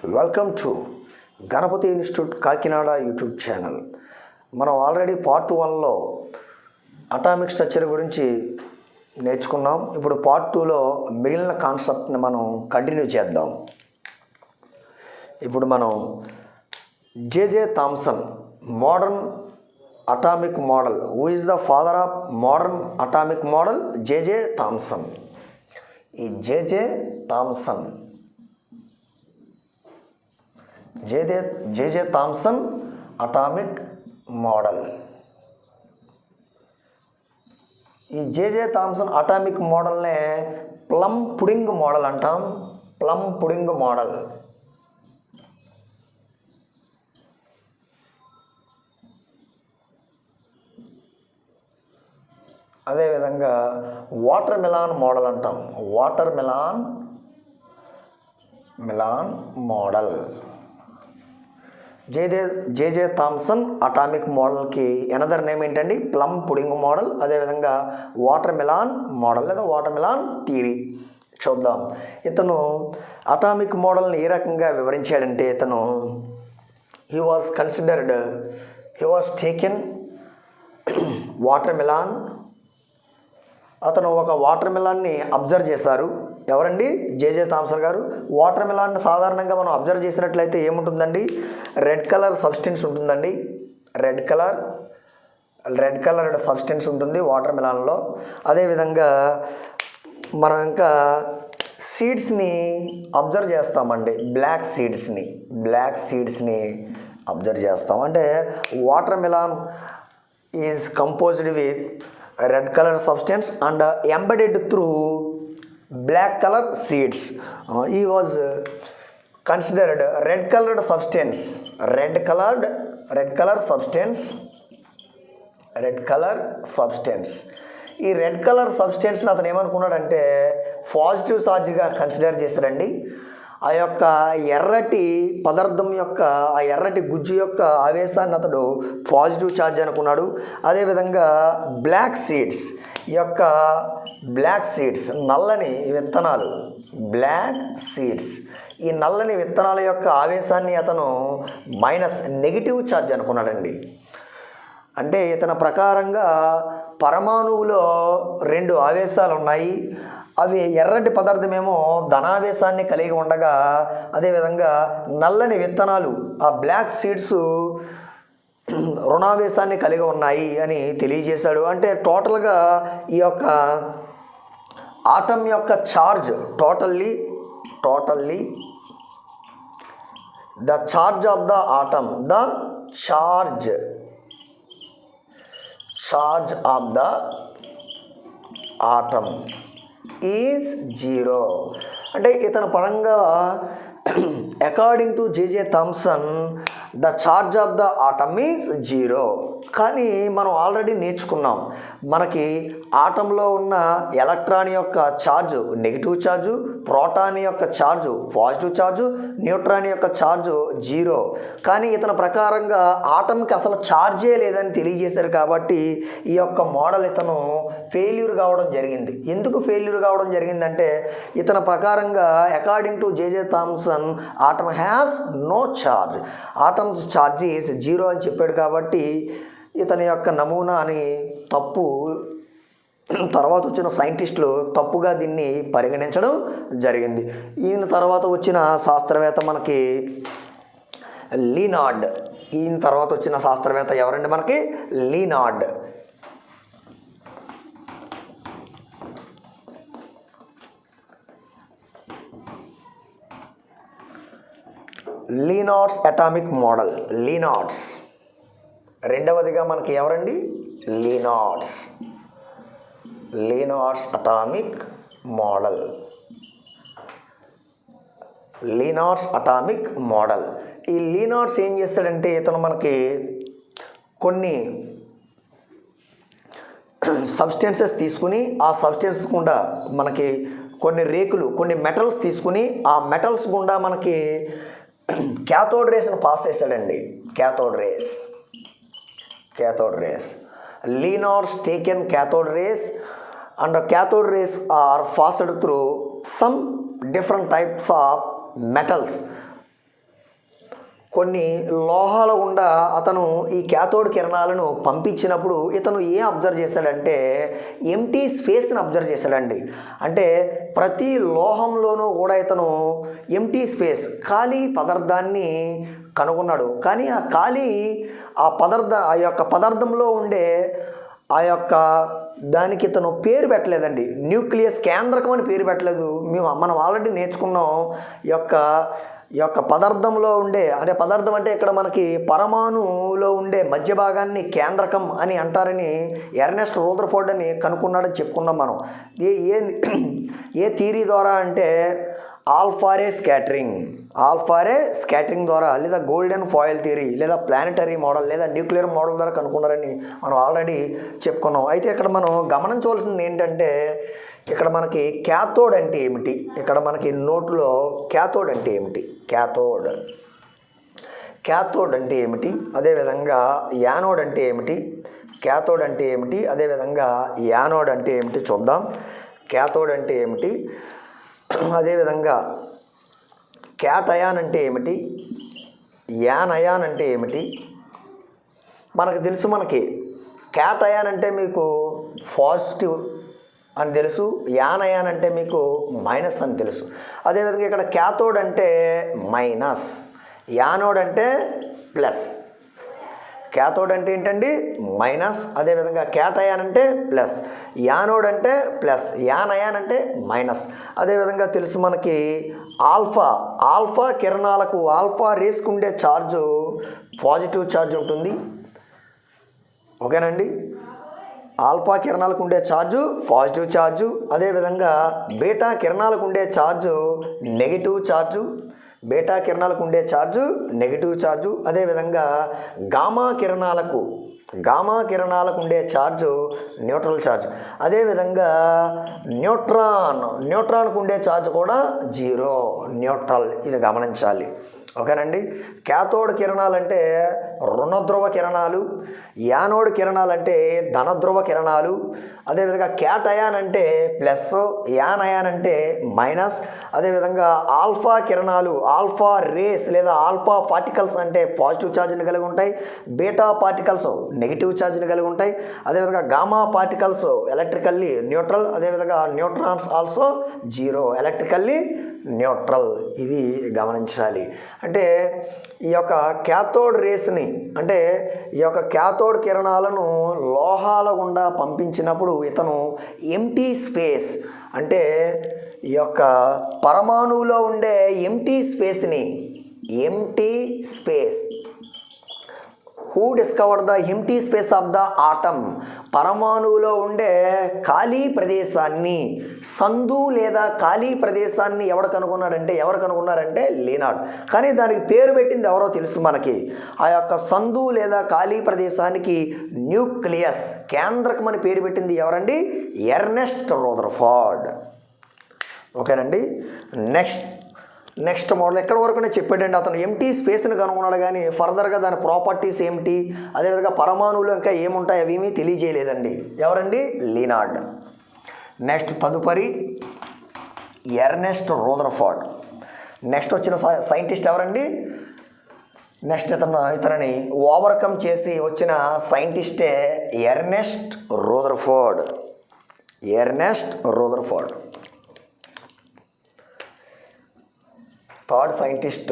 Welcome to Ganapati institute Kakinada YouTube channel. మనం already part 1లో atomic structure గురించి నేర్చుకున్నాం. ఇప్పుడు పార్ట్ 2లో మిగిలిన కాన్సెప్ట్ని మనం కంటిన్యూ చేద్దాం. ఇప్పుడు మనం J J Thomson modern atomic model, who is the father of modern atomic model? J J Thomson. ఈ J J Thomson, J J Thomson atomic model. ఈ జేజే థామ్సన్ అటామిక్ మోడల్నే ప్లమ్ పుడింగ్ మోడల్ అంటాం. Plum pudding model. అదేవిధంగా watermelon model అంటాం. Watermelon model. J J Thomson atomic మోడల్కి another name ఏంటండి? Plum pudding model. అదేవిధంగా watermelon model లేదా watermelon theory. చూద్దాం ఇతను అటామిక్ మోడల్ని ఏ రకంగా వివరించాడంటే, ఇతను he was taken water melon. అతను ఒక వాటర్ మిలాన్ని అబ్జర్వ్ చేశారు. ఎవరండి? జేజే థామ్సన్ గారు. వాటర్ మిలాన్ని సాధారణంగా మనం అబ్జర్వ్ చేసినట్లయితే ఏముంటుందండి? రెడ్ కలర్ సబ్స్టెన్స్ ఉంటుందండి. రెడ్ కలర్డ్ సబ్స్టెన్స్ ఉంటుంది వాటర్ మిలాన్లో. అదేవిధంగా మనం ఇంకా సీడ్స్ని అబ్జర్వ్ చేస్తామండి. బ్లాక్ సీడ్స్ని అబ్జర్వ్ చేస్తాం. అంటే water melon is composed with red colour substance and embedded through black color seeds. He was considered red colored substance. Red color substance. ఈ రెడ్ కలర్ సబ్స్టెన్స్ని అతను ఏమనుకున్నాడంటే పాజిటివ్ ఛార్జ్గా కన్సిడర్ చేశాడండి. ఆ యొక్క ఎర్రటి పదార్థం యొక్క, ఆ ఎర్రటి గుజ్జు యొక్క ఆవేశాన్ని అతడు పాజిటివ్ ఛార్జ్ అనుకున్నాడు. అదేవిధంగా బ్లాక్ సీడ్స్ నల్లని విత్తనాలు, ఈ నల్లని విత్తనాల యొక్క ఆవేశాన్ని అతను నెగిటివ్ ఛార్జ్ అనుకున్నాడండి. అంటే ఇతని ప్రకారంగా పరమాణువులో 2 ఆవేశాలు ఉన్నాయి. అవి ఎర్రటి పదార్థమేమో ధనావేశాన్ని కలిగి ఉండగా, అదేవిధంగా నల్లని విత్తనాలు, ఆ బ్లాక్ సీడ్స్ రుణావేశాన్ని కలిగి ఉన్నాయి అని తెలియజేశాడు. అంటే టోటల్గా ఈ యొక్క ఆటం యొక్క charge totally the charge of the atom, charge of the atom is 0. అంటే ఇతని పరంగా according to JJ Thomson the charge of the atom is 0. కానీ మనం ఆల్రెడీ నేర్చుకున్నాం, మనకి ఆటంలో ఉన్న ఎలక్ట్రాన్ యొక్క ఛార్జు నెగిటివ్ ఛార్జు, ప్రోటాన్ యొక్క ఛార్జు పాజిటివ్ ఛార్జు, న్యూట్రాన్ యొక్క ఛార్జు 0. కానీ ఇతని ప్రకారంగా ఆటంకి అసలు ఛార్జే లేదని తెలియజేశారు. కాబట్టి ఈ యొక్క మోడల్ ఇతను ఫెయిల్యూర్ కావడం జరిగింది. ఎందుకు ఫెయిల్యూర్ కావడం జరిగిందంటే, ఇతని ప్రకారంగా according to JJ Thomson atom has no charge, atoms charge is 0 అని చెప్పాడు. కాబట్టి ఇతని యొక్క నమూనాని తప్పు, తర్వాత వచ్చిన సైంటిస్టులు తప్పుగా దీన్ని పరిగణించడం జరిగింది. ఈయన తర్వాత వచ్చిన శాస్త్రవేత్త మనకి లీనార్డ్. ఈయన తర్వాత వచ్చిన శాస్త్రవేత్త ఎవరండి? మనకి లీనార్డ్. లీనార్డ్స్ అటామిక్ మోడల్. రెండవదిగా మనకి ఎవరండి? లీనార్డ్స్ అటామిక్ మోడల్. ఈ లీనార్డ్స్ ఏం చేస్తాడంటే, ఇతను మనకి కొన్ని సబ్స్టెన్సెస్ తీసుకుని, ఆ సబ్స్టెన్స్ గుండా మనకి కొన్ని రేకులు, కొన్ని మెటల్స్ తీసుకుని, ఆ మెటల్స్ గుండా మనకి క్యాథోడ్ రేస్ను పాస్ చేస్తాడండి. Cathode race. Leonard's taken cathode rays, and the cathode rays are passed through some different types of metals. కొన్ని లోహాల గుండా అతను ఈ క్యాథోడ్ కిరణాలను పంపించినప్పుడు ఇతను ఏం అబ్జర్వ్ చేశాడంటే ఎంటీ స్పేస్ని అబ్జర్వ్ చేశాడండి. అంటే ప్రతి లోహంలోనూ కూడా ఇతను ఎంటీ స్పేస్ ఖాళీ పదార్థాన్ని కనుగొన్నాడు. కానీ ఆ యొక్క పదార్థంలో ఉండే ఆ యొక్క దానికి ఇతను పేరు పెట్టలేదండి. న్యూక్లియస్ కేంద్రకం అని పేరు పెట్టలేదు. మనం ఆల్రెడీ నేర్చుకున్నాం ఈ యొక్క పదార్థంలో ఉండే అంటే పదార్థం అంటే ఇక్కడ మనకి పరమాణువులో ఉండే మధ్య భాగాన్ని కేంద్రకం అని అంటారని ఎర్నెస్ట్ రూదర్ఫోర్డ్ అని కనుక్కున్నాడని చెప్పుకున్నాం మనం. ఏ థియరీ ద్వారా అంటే ఆల్ఫారే స్కాటరింగ్ ద్వారా, లేదా గోల్డెన్ ఫాయిల్ థియరీ, లేదా ప్లానెటరీ మోడల్, లేదా న్యూక్లియర్ మోడల్ ద్వారా కనుక్కున్నారని మనం ఆల్రెడీ చెప్పుకున్నాం. అయితే ఇక్కడ మనం గమనించవలసింది ఏంటంటే ఇక్కడ మనకి క్యాథోడ్ అంటే ఏమిటి, ఇక్కడ మనకి నోట్లో క్యాథోడ్ అంటే ఏమిటి, క్యాథోడ్ అంటే ఏమిటి, అదేవిధంగా యానోడ్ అంటే ఏమిటి, క్యాథోడ్ అంటే ఏమిటి, అదేవిధంగా యానోడ్ అంటే ఏమిటి చూద్దాం. క్యాథోడ్ అంటే ఏమిటి, అదేవిధంగా క్యాటయాన్ అంటే ఏమిటి, యానయాన్ అంటే ఏమిటి. మనకు తెలుసు, మనకి క్యాటయాన్ అంటే మీకు పాజిటివ్ అని తెలుసు, యానయాన్ అంటే మీకు మైనస్ అని తెలుసు. అదేవిధంగా ఇక్కడ క్యాథోడ్ అంటే మైనస్, యానోడ్ అంటే ప్లస్. క్యాథోడ్ అంటే ఏంటండి మైనస్, అదేవిధంగా క్యాటయాన్ అంటే ప్లస్, యానోడ్ అంటే ప్లస్, యానయాన్ అంటే మైనస్. అదేవిధంగా తెలుసు మనకి ఆల్ఫా కిరణాలకు, ఆల్ఫా రేస్కు ఉండే ఛార్జు పాజిటివ్ ఛార్జ్ ఉంటుంది. ఓకేనండి, ఆల్ఫా కిరణాలకు ఉండే ఛార్జు పాజిటివ్ ఛార్జు, అదేవిధంగా బీటా కిరణాలకు ఉండే ఛార్జు నెగిటివ్ ఛార్జు, బీటా కిరణాలకు ఉండే ఛార్జు నెగిటివ్ ఛార్జు. అదేవిధంగా గామా కిరణాలకు ఉండే ఛార్జు న్యూట్రల్ ఛార్జ్. అదేవిధంగా న్యూట్రాన్కు ఉండే ఛార్జ్ కూడా 0, న్యూట్రల్. ఇది గమనించాలి. ఓకేనండి. క్యాథోడ్ కిరణాలు అంటే రుణధ్రువ కిరణాలు, యానోడ్ కిరణాలు అంటే ధనధ్రువ కిరణాలు, అదేవిధంగా క్యాటయాన్ అంటే ప్లస్, యానయాన్ అంటే మైనస్. అదేవిధంగా ఆల్ఫా కిరణాలు, ఆల్ఫా రేస్ లేదా ఆల్ఫా పార్టికల్స్ అంటే పాజిటివ్ ఛార్జ్ని కలిగి ఉంటాయి, బీటా పార్టికల్స్ నెగిటివ్ ఛార్జ్ని కలిగి ఉంటాయి. అదేవిధంగా గామా పార్టికల్స్ ఎలక్ట్రికల్లీ న్యూట్రల్, అదేవిధంగా న్యూట్రాన్స్ ఆల్సో 0, ఎలక్ట్రికల్లీ న్యూట్రల్. ఇది గమనించాలి. అంటే ఈ యొక్క క్యాథోడ్ రేస్ని, అంటే ఈ యొక్క క్యాథోడ్ కిరణాలను లోహాల గుండా పంపించినప్పుడు ఇతను ఎంటీ స్పేస్ అంటే ఈ యొక్క పరమాణువులో ఉండే ఎంటీ స్పేస్ని, who discovered the empty space of the atom, పరమాణువులో ఉండే ఖాళీ ప్రదేశాన్ని, సందు లేదా ఖాళీ ప్రదేశాన్ని ఎవరు కనుగొన్నారంటే లీనార్డ్. కానీ దానికి పేరు పెట్టింది ఎవరో తెలుసు మనకి. ఆ యొక్క సందు లేదా ఖాళీ ప్రదేశానికి న్యూక్లియస్, కేంద్రకం అని పేరు పెట్టింది ఎవరండి? Ernest Rutherford. ఓకేనండి. నెక్స్ట్ మోడల్ ఎక్కడి వరకునే చెప్పాడండి. అతను ఎంటీ స్పేస్ని కనుగొన్నాడు, కానీ ఫర్దర్గా దాని ప్రాపర్టీస్ ఏమిటి, అదేవిధంగా పరమాణువులు ఇంకా ఏముంటాయి అవేమీ తెలియజేయలేదండి. ఎవరండి? లీనార్డ్. నెక్స్ట్ తదుపరి ఎర్నెస్ట్ రూదర్ఫోర్డ్. నెక్స్ట్ వచ్చిన సైంటిస్ట్ ఎవరండి? నెక్స్ట్ ఇతనిని ఓవర్కమ్ చేసి వచ్చిన సైంటిస్టే Ernest Rutherford. Third scientist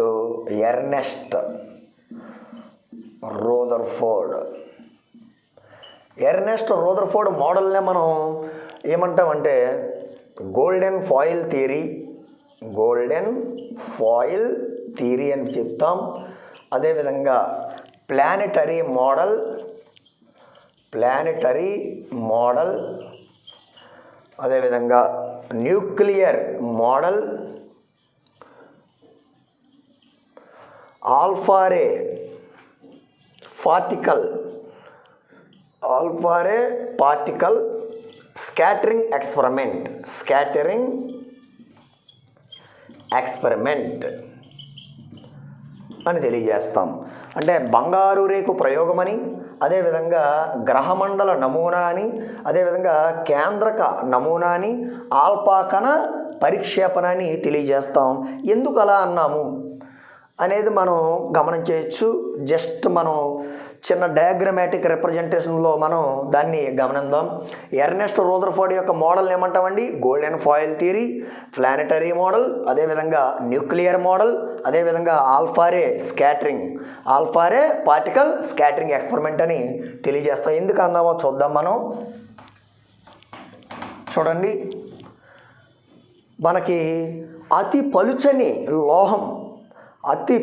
Ernest Rutherford మోడల్నే మనం ఏమంటామంటే గోల్డెన్ ఫాయిల్ థియరీ అని చెప్తాం. అదేవిధంగా ప్లానెటరీ మోడల్, అదేవిధంగా nuclear model, alpha ray particle scattering experiment అని తెలియజేస్తాం. అంటే బంగారు రేకు ప్రయోగమని, అదేవిధంగా గ్రహమండల నమూనా అని, అదేవిధంగా కేంద్రక నమూనా అని, ఆల్ఫా కణ పరిక్షేపణ అని తెలియజేస్తాం. ఎందుకు అలా అన్నాము అనేది మనం గమనించవచ్చు. జస్ట్ మనం చిన్న డయాగ్రమాటిక్ రిప్రజెంటేషన్లో మనం దాన్ని గమనిద్దాం. ఎర్నెస్ట్ రూదర్ఫోర్డ్ యొక్క మోడల్ ఏమంటామండి? Golden foil theory, planetary model, అదేవిధంగా న్యూక్లియర్ మోడల్, అదేవిధంగా alpha ray scattering, alpha ray particle scattering experiment అని తెలియజేస్తాం. ఎందుకు అందామో చూద్దాం మనం. చూడండి, మనకి అతి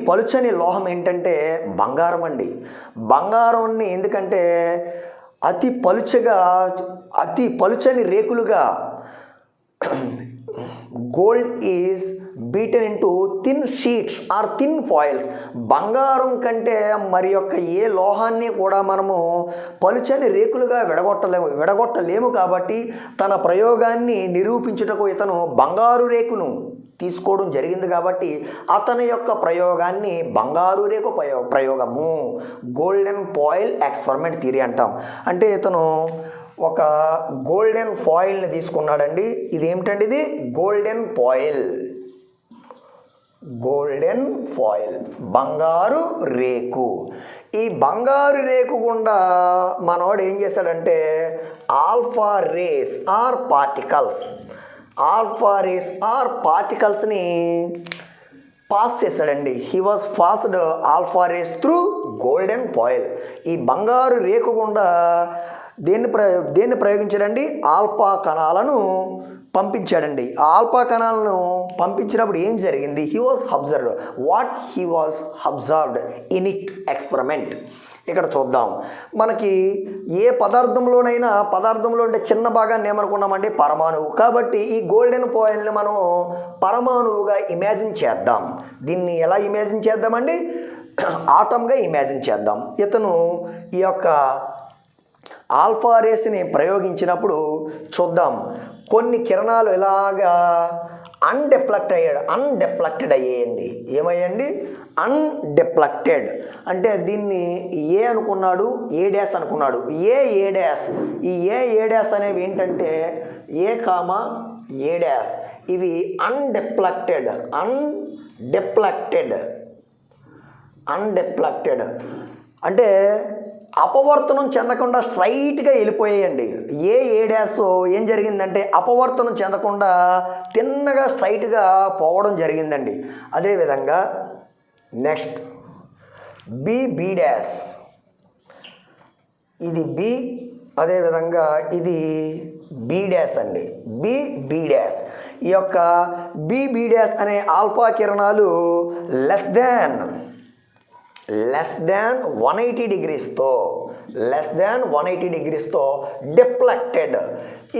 పలుచని లోహం ఏంటంటే బంగారం అండి. బంగారాన్ని ఎందుకంటే అతి పలుచని రేకులుగా gold is beaten into thin sheets or thin foils. బంగారం కంటే మరి యొక్క ఏ లోహాన్ని కూడా మనము పలుచని రేకులుగా విడగొట్టలేము కాబట్టి తన ప్రయోగాన్ని నిరూపించుటకు ఇతను బంగారు రేకును తీసుకోవడం జరిగింది. కాబట్టి అతని యొక్క ప్రయోగాన్ని బంగారు రేకు ప్రయోగము, గోల్డెన్ ఫాయిల్ ఎక్స్పెరిమెంట్ థియరీ అంటాం. అంటే ఇతను ఒక గోల్డెన్ ఫాయిల్ని తీసుకున్నాడండి. ఇది ఏమిటండి? ఇది గోల్డెన్ ఫాయిల్, బంగారు రేకు. ఈ బంగారు రేకు గుండా మనవాడు ఏం చేశాడంటే ఆల్ఫా రేస్ ఆర్ పార్టికల్స్ని పాస్ చేశాడండి. He was passed alpha rays through golden foil. ఈ బంగారు రేకు గుండా దేన్ని ప్రయోగించాడండి? ఆల్ఫా కణాలను పంపించాడండి. ఆ ఆల్ఫా కణాలను పంపించినప్పుడు ఏం జరిగింది? He was observed in it experiment. ఇక్కడ చూద్దాం. మనకి ఏ పదార్థంలో అంటే చిన్న భాగాన్ని ఏమనుకున్నామండి? పరమాణువు. కాబట్టి ఈ గోల్డెన్ ఫాయిల్ని మనం పరమాణువుగా ఇమాజిన్ చేద్దాం. దీన్ని ఎలా ఇమాజిన్ చేద్దామండి? ఆటంగా ఇమాజిన్ చేద్దాం. ఇతను ఈ యొక్క ఆల్ఫా రేస్ని ప్రయోగించినప్పుడు చూద్దాం, కొన్ని కిరణాలు ఇలాగా అన్డెప్లెక్టెడ్ అయ్యేయండి. ఏమయ్యండి? అన్డెప్లెక్టెడ్. అంటే దీన్ని ఏ అనుకున్నాడు? ఏ డాష్ అనుకున్నాడు. ఏ డాష్. ఈ ఏ డాష్ అనేవి ఏంటంటే ఏ కామా ఏ డాష్. ఇవి అన్డెప్లెక్టెడ్ అంటే అపవర్తనం చెందకుండా స్ట్రైట్గా వెళ్ళిపోయాయండి. ఏ డాష్ ఏం జరిగిందంటే అపవర్తనం చెందకుండా తిన్నగా స్ట్రైట్గా పోవడం జరిగిందండి. అదేవిధంగా నెక్స్ట్ బి డాష్. ఇది బి, అదేవిధంగా ఇది బి డాష్ అండి. B dash. ఈ యొక్క బి డాష్ అనే ఆల్ఫా కిరణాలు లెస్ దాన్ 180 డిగ్రీస్తో డిఫ్లెక్టెడ్.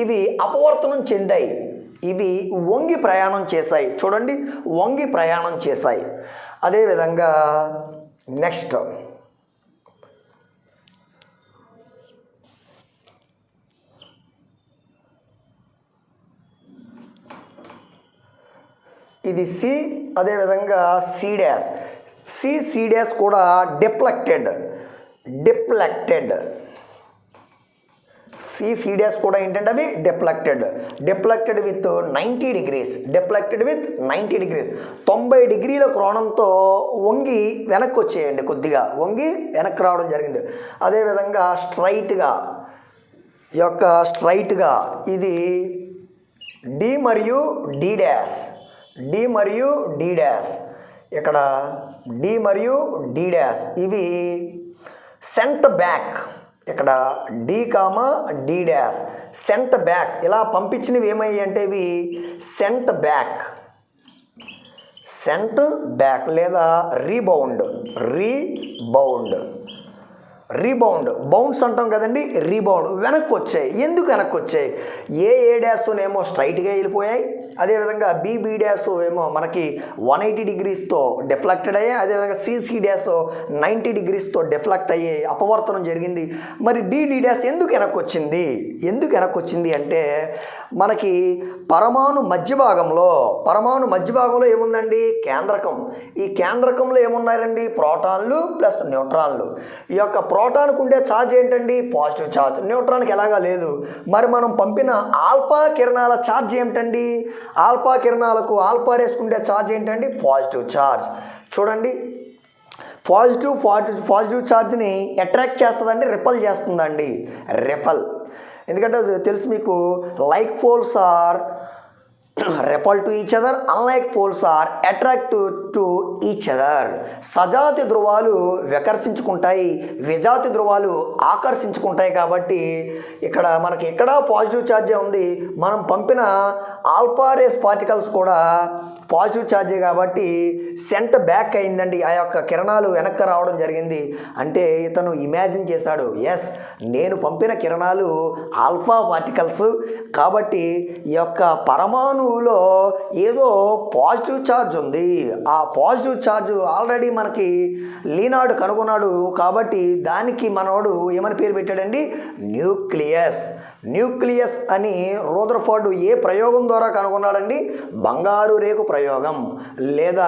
ఇవి అపవర్తనం చెందాయి. ఇవి వంగి ప్రయాణం చేశాయి. చూడండి, వంగి ప్రయాణం చేశాయి. అదేవిధంగా నెక్స్ట్ ఇది సి, అదేవిధంగా సి డాష్. సి డాష్ కూడా డిఫ్లెక్టెడ్. సి డాష్ కూడా ఏంటంటే అవి డిఫ్లెక్టెడ్ విత్ 90 డిగ్రీస్. 90 డిగ్రీల కోణంతో వంగి వెనక్కి వచ్చేయండి. కొద్దిగా వంగి వెనక్కి రావడం జరిగింది. అదేవిధంగా స్ట్రైట్గా ఇది డి మరియు డి డాష్. ఇక్కడ డి మరియు డి డాష్ ఇవి సెంట్ బ్యాక్. ఇక్కడ D comma D dash sent back. ఇలా పంపించినవి ఏమయ్యాయి అంటే ఇవి సెంట్ బ్యాక్ లేదా బౌన్స్ అంటాం కదండి. రీబౌండ్ వెనక్కి వచ్చాయి. ఎందుకు వెనక్కి వచ్చాయి? ఏ డాష్నేమో స్ట్రైట్గా వెళ్ళిపోయాయి. అదేవిధంగా బి డాష్ ఏమో మనకి 180 డిగ్రీస్తో డిఫ్లెక్టెడ్ అయ్యాయి. అదేవిధంగా సి డాష్ 90 డిగ్రీస్తో డిఫ్లెక్ట్ అయ్యాయి, అపవర్తనం జరిగింది. మరి డి డాష్ ఎందుకు వెనక్కి వచ్చింది అంటే మనకి పరమాణు మధ్య భాగంలో ఏముందండి? కేంద్రకం. ఈ కేంద్రకంలో ఏమున్నారండి? ప్రోటాన్లు ప్లస్ న్యూట్రాన్లు. ఈ యొక్క ప్రోటాన్కు ఉండే ఛార్జ్ ఏంటండి? Positive charge. న్యూట్రాన్కి ఎలాగా లేదు. మరి మనం పంపిన ఆల్ఫా కిరణాల ఛార్జ్ ఏమిటండి? ఆల్ఫా కిరణాలకు ఆల్ఫా రేసుకుంటే ఛార్జ్ ఏంటండి? Positive charge. చూడండి, పాజిటివ్ ఛార్జ్ని అట్రాక్ట్ చేస్తుందండి, రిపల్ చేస్తుందండి? రిపల్. ఎందుకంటే తెలుసు మీకు, like poles are repel to each other, unlike poles are attract to each other. సజాతి ధ్రువాలు వికర్షించుకుంటాయి, విజాతి ధ్రువాలు ఆకర్షించుకుంటాయి. కాబట్టి ఇక్కడ మనకి ఎక్కడ పాజిటివ్ ఛార్జే ఉంది. మనం పంపిన ఆల్ఫా రేస్ పార్టికల్స్ కూడా పాజిటివ్ ఛార్జే కాబట్టి సెంట్ బ్యాక్ అయిందండి. ఆ యొక్క కిరణాలు వెనక్కి రావడం జరిగింది. అంటే ఇతను ఇమాజిన్ చేశాడు, ఎస్ నేను పంపిన కిరణాలు ఆల్ఫా పార్టికల్స్ కాబట్టి ఈ యొక్క పరమాణువులో ఏదో పాజిటివ్ ఛార్జ్ ఉంది. ఆ పాజిటివ్ ఛార్జ్ ఆల్రెడీ మనకి లీనార్డ్ కనుగొన్నాడు. కాబట్టి దానికి మనోడు ఏమని పేరు పెట్టాడండి? న్యూక్లియస్. న్యూక్లియస్ అని రూదర్ఫోర్డ్ ఏ ప్రయోగం ద్వారా కనుగొన్నాడండి? బంగారు రేకు ప్రయోగం, లేదా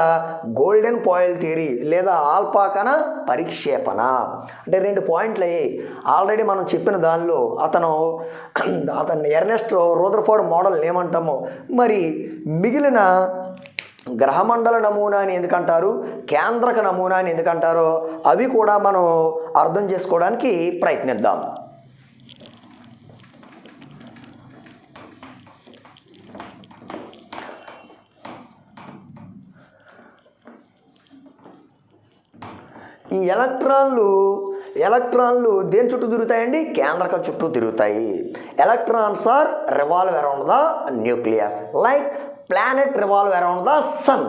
గోల్డెన్ ఫాయిల్ థియరీ, లేదా ఆల్ఫా కణ పరిక్షేపణ. అంటే 2 పాయింట్లు అయ్యాయి. ఆల్రెడీ మనం చెప్పిన దానిలో అతను ఎర్నెస్ట్ రూదర్ఫోర్డ్ మోడల్ ఏమంటామో, మరి మిగిలిన గ్రహమండల నమూనా అని ఎందుకంటారు, కేంద్రక నమూనా అని ఎందుకంటారో అవి కూడా మనం అర్థం చేసుకోవడానికి ప్రయత్నిద్దాం. ఈ ఎలక్ట్రాన్లు దేని చుట్టూ తిరుగుతాయండి? కేంద్రకం చుట్టూ తిరుగుతాయి. Electrons are revolve around the nucleus like planet revolve around the sun.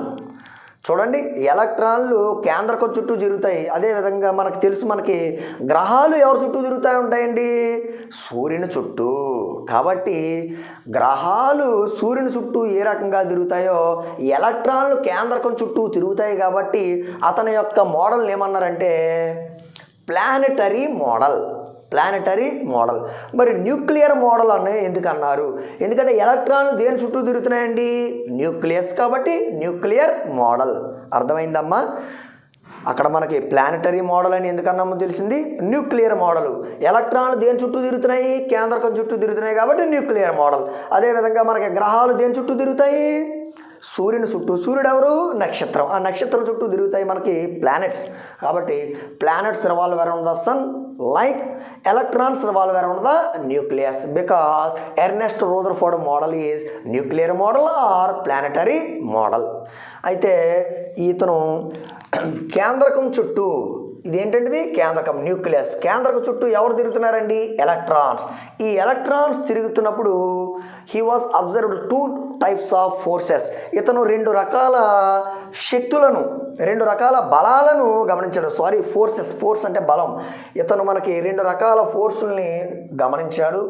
చూడండి, ఎలక్ట్రాన్లు కేంద్రకం చుట్టూ తిరుగుతాయి. అదేవిధంగా మనకు తెలుసు, మనకి గ్రహాలు ఎవరి చుట్టూ తిరుగుతూ ఉంటాయండి? సూర్యుని చుట్టూ. కాబట్టి గ్రహాలు సూర్యుని చుట్టూ ఏ రకంగా తిరుగుతాయో ఎలక్ట్రాన్లు కేంద్రకం చుట్టూ తిరుగుతాయి. కాబట్టి అతని యొక్క మోడల్ ఏమన్నారంటే ప్లానెటరీ మోడల్. మరి న్యూక్లియర్ మోడల్ అనే ఎందుకు అన్నారు? ఎందుకంటే ఎలక్ట్రాన్లు దేని చుట్టూ తిరుగుతున్నాయండి? న్యూక్లియస్. కాబట్టి న్యూక్లియర్ మోడల్. అర్థమైందమ్మా? అక్కడ మనకి ప్లానెటరీ మోడల్ అని ఎందుకన్నామో తెలిసింది. న్యూక్లియర్ మోడల్, ఎలక్ట్రాన్లు దేని చుట్టూ తిరుగుతున్నాయి? కేంద్రకం చుట్టూ తిరుగుతున్నాయి కాబట్టి న్యూక్లియర్ మోడల్. అదేవిధంగా మనకి గ్రహాలు దేని చుట్టూ తిరుగుతాయి? సూర్యుని చుట్టూ. సూర్యుడు ఎవరు? నక్షత్రం. ఆ నక్షత్రం చుట్టూ తిరుగుతాయి మనకి ప్లానెట్స్. కాబట్టి planets revolve around the sun like electrons revolve around the nucleus. Because Ernest Rutherford model is nuclear model or planetary model. అయితే ఇతను కేంద్రకం చుట్టూ, ఇదేంటంటే కేంద్రకం, న్యూక్లియస్. కేంద్రకం చుట్టూ ఎవరు తిరుగుతున్నారండి? ఎలక్ట్రాన్స్. ఈ ఎలక్ట్రాన్స్ తిరుగుతున్నప్పుడు he was observed 2 types of forces. ఇతను 2 రకాల శక్తులను, 2 రకాల బలాలను గమనించాడు. ఫోర్స్ అంటే బలం. ఇతను మనకి 2 రకాల ఫోర్సుల్ని గమనించాడు.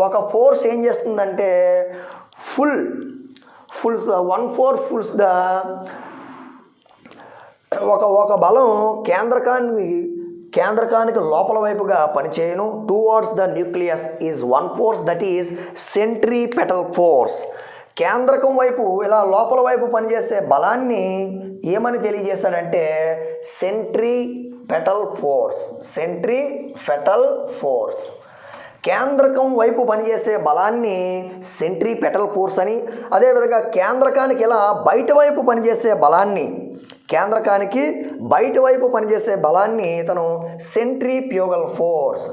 ఒక ఫోర్స్ ఏం చేస్తుందంటే వన్ ఫోర్స్ ఫుల్స్ ద ఒక బలం కేంద్రకానికి లోపల వైపుగా పనిచేయను. Towards the nucleus is one force that is centripetal force. కేంద్రకం వైపు ఇలా లోపల వైపు పనిచేసే బలాన్ని ఏమని తెలియజేస్తాడంటే సెంట్రిపెటల్ ఫోర్స్. కేంద్రకం వైపు పనిచేసే బలాన్ని సెంట్రిపెటల్ ఫోర్స్ అని, అదేవిధంగా కేంద్రకానికి ఇలా బయట వైపు పనిచేసే బలాన్ని, కేంద్రకానికి బయట వైపు పనిచేసే బలాన్ని తను సెంట్రిఫ్యూగల్ ఫోర్స్.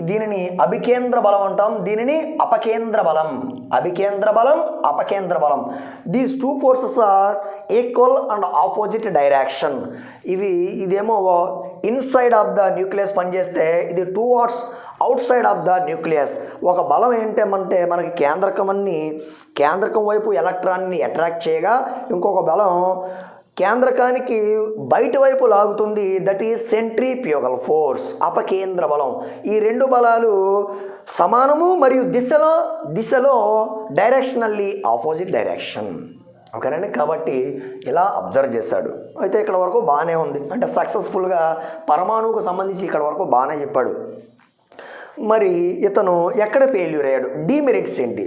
దీనిని అభికేంద్ర బలం అంటాం, దీనిని అపకేంద్ర బలం. These 2 forces are equal and opposite direction. ఇదేమో ఇన్సైడ్ ఆఫ్ ద న్యూక్లియస్ పనిచేస్తే, ఇది towards outside of the nucleus. ఒక బలం ఏంటంటే మనకి కేంద్రకం వైపు ఎలక్ట్రాన్ని అట్రాక్ట్ చేయగా, ఇంకొక బలం కేంద్రకానికి బయట వైపు లాగుతుంది, దట్ ఈజ్ సెంట్రిఫ్యూగల్ ఫోర్స్, అపకేంద్ర బలం. ఈ 2 బలాలు సమానము మరియు దిశలో డైరెక్షనల్లీ ఆపోజిట్ డైరెక్షన్. ఓకేనండి. కాబట్టి ఇలా అబ్జర్వ్ చేశాడు. అయితే ఇక్కడ వరకు బాగానే ఉంది, అంటే సక్సెస్ఫుల్గా పరమాణువుకు సంబంధించి ఇక్కడ వరకు బాగానే చెప్పాడు. మరి ఇతను ఎక్కడ ఫెయిల్యూర్ అయ్యాడు, డీమెరిట్స్ ఏంటి,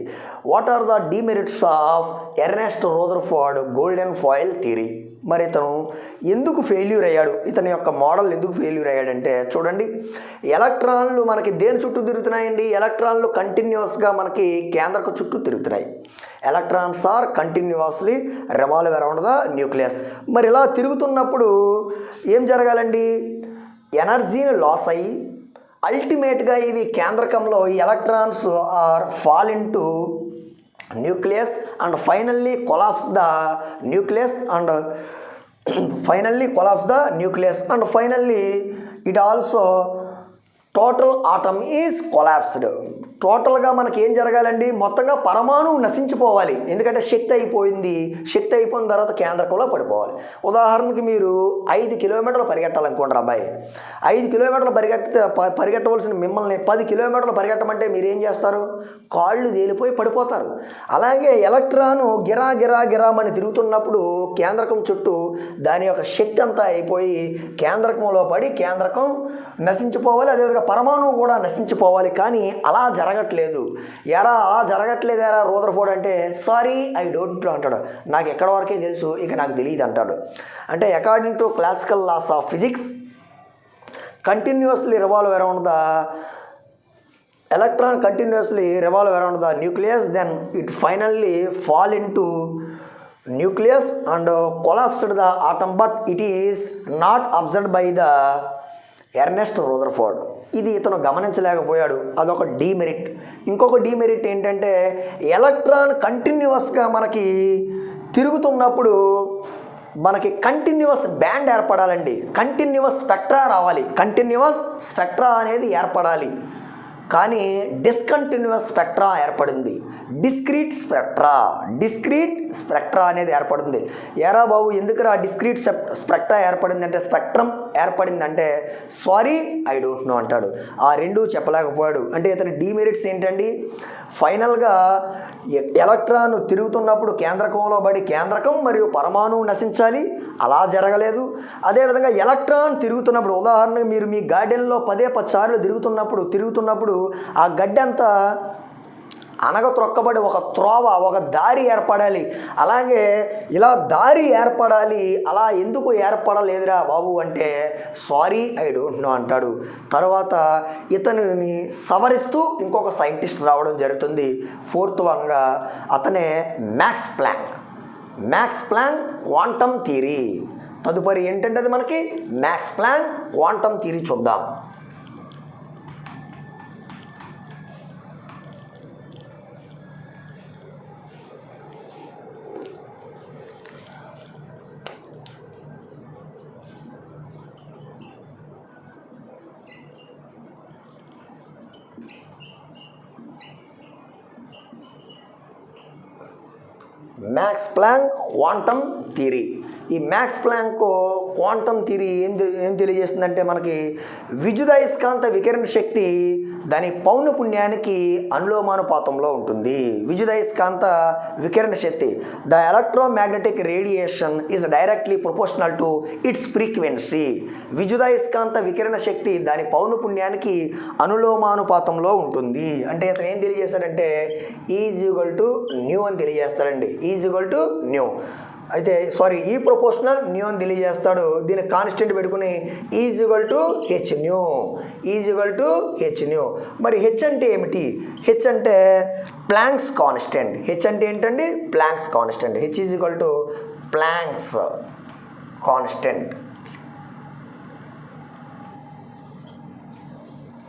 what are the demerits of Ernest Rutherford golden foil theory. మరి ఇతను ఎందుకు ఫెయిల్యూర్ అయ్యాడు, ఇతని యొక్క మోడల్ ఎందుకు ఫెయిల్యూర్ అయ్యాడంటే చూడండి, ఎలక్ట్రాన్లు మనకి దేని చుట్టూ తిరుగుతున్నాయండి, ఎలక్ట్రాన్లు కంటిన్యూస్గా మనకి కేంద్రక చుట్టూ తిరుగుతున్నాయి. Electrons are continuously revolve around the nucleus. మరి ఇలా తిరుగుతున్నప్పుడు ఏం జరగాలండి, ఎనర్జీని లాస్ అయ్యి అల్టిమేట్గా ఇవి కేంద్రకంలో ఈ electrons are fall into nucleus and finally collapse the nucleus and finally it also total atom is collapsed. టోటల్గా మనకి ఏం జరగాలండి, మొత్తంగా పరమాణువు నశించిపోవాలి, ఎందుకంటే శక్తి అయిపోయింది, శక్తి అయిపోయిన తర్వాత కేంద్రకంలో పడిపోవాలి. ఉదాహరణకి మీరు 5 కిలోమీటర్లు పరిగెట్టాలనుకోండి అబ్బాయి, 5 కిలోమీటర్లు పరిగెట్టవలసిన మిమ్మల్ని 10 కిలోమీటర్లు పరిగెట్టమంటే మీరు ఏం చేస్తారు, కాళ్ళు తేలిపోయి పడిపోతారు. అలాగే ఎలక్ట్రాను గిరామని తిరుగుతున్నప్పుడు కేంద్రకం చుట్టూ దాని యొక్క శక్తి అంతా అయిపోయి కేంద్రకంలో పడి కేంద్రకం నశించిపోవాలి, అదేవిధంగా పరమాణువు కూడా నశించిపోవాలి. కానీ అలా జరగట్లేదు. అలా జరగట్లేదు రదర్ఫోర్డ్ అంటే సారీ ఐ డోంట్ నో అంటాడు, నాకు ఎక్కడ వరకే తెలుసు, ఇక నాకు తెలియదు అంటాడు. అంటే according to classical laws of physics continuously revolve around the electron continuously revolve around the nucleus, then it finally fall into nucleus and collapsed the atom, but it is not observed by the Ernest Rutherford. ఇది ఇతను గమనించలేకపోయాడు, అదొక demerit. ఇంకొక demerit ఏంటంటే electron కంటిన్యూస్గా మనకి తిరుగుతున్నప్పుడు మనకి continuous band ఏర్పడాలండి, కంటిన్యూస్ స్పెక్ట్రా రావాలి, కంటిన్యూస్ స్పెక్ట్రా అనేది ఏర్పడాలి. కానీ డిస్కంటిన్యూస్ స్పెక్ట్రా ఏర్పడింది, డిస్క్రీట్ స్పెక్ట్రా అనేది ఏర్పడింది. ఏరా బాబు ఎందుకురా డిస్క్రీట్ స్పెక్ట్రా ఏర్పడింది అంటే, స్పెక్ట్రమ్ ఏర్పడిందంటే సారీ ఐ డోంట్ నో అంటాడు. ఆ రెండు చెప్పలేకపోయాడు. అంటే ఇతని డీమెరిట్స్ ఏంటండి, ఫైనల్గా ఎలక్ట్రాన్ తిరుగుతున్నప్పుడు కేంద్రకంలో పడి కేంద్రకం మరియు పరమాణువు నశించాలి, అలా జరగలేదు. అదేవిధంగా ఎలక్ట్రాన్ తిరుగుతున్నప్పుడు, ఉదాహరణకు మీరు మీ గార్డెన్లో 10 సార్లు తిరుగుతున్నప్పుడు ఆ గడ్డి అంతా అనగత్రొక్కబడి ఒక త్రోవ, ఒక దారి ఏర్పడాలి. అలాగే ఇలా దారి ఏర్పడాలి, అలా ఎందుకు ఏర్పడలేదురా బాబు అంటే సారీ ఐ డోంట్ నో అంటాడు. తర్వాత ఇతనిని సవరిస్తూ ఇంకొక సైంటిస్ట్ రావడం జరుగుతుంది. 4th వన్గా అతనే మ్యాక్స్ ప్లాంక్ క్వాంటమ్ థియరీ. తదుపరి ఏంటంటే అది మనకి మ్యాక్స్ ప్లాంక్ క్వాంటమ్ థియరీ చూద్దాం. Max Planck quantum theory. ఈ మ్యాక్స్ ప్లాంక్ క్వాంటమ్ థియరీ ఏం తెలియజేస్తుందంటే మనకి విద్యుదయస్కాంత వికిరణ శక్తి దాని పౌనపున్యానికి అనులోమానుపాతంలో ఉంటుంది. విద్యుదయస్కాంత వికిరణ శక్తి, the electromagnetic radiation is directly proportional to its frequency. విద్యుదయస్కాంత వికిరణ శక్తి దాని పౌనపున్యానికి అనులోమానుపాతంలో ఉంటుంది. అంటే అతను ఏం తెలియజేస్తాడంటే ఈజ్ ఈక్వల్ టు న్యూ అని తెలియజేస్తాడండి, ఈజ్ ఈక్వల్ టు న్యూ. అయితే ఈ ప్రపోర్షనల్ న్యూ అని తెలియజేస్తాడు. దీన్ని కాన్స్టెంట్ పెట్టుకుని is equal to H new. మరి హెచ్ అంటే ఏమిటి, హెచ్ అంటే ప్లాంక్స్ కాన్స్టెంట్. హెచ్ అంటే ఏంటండి, planks constant. H is equal to planks constant.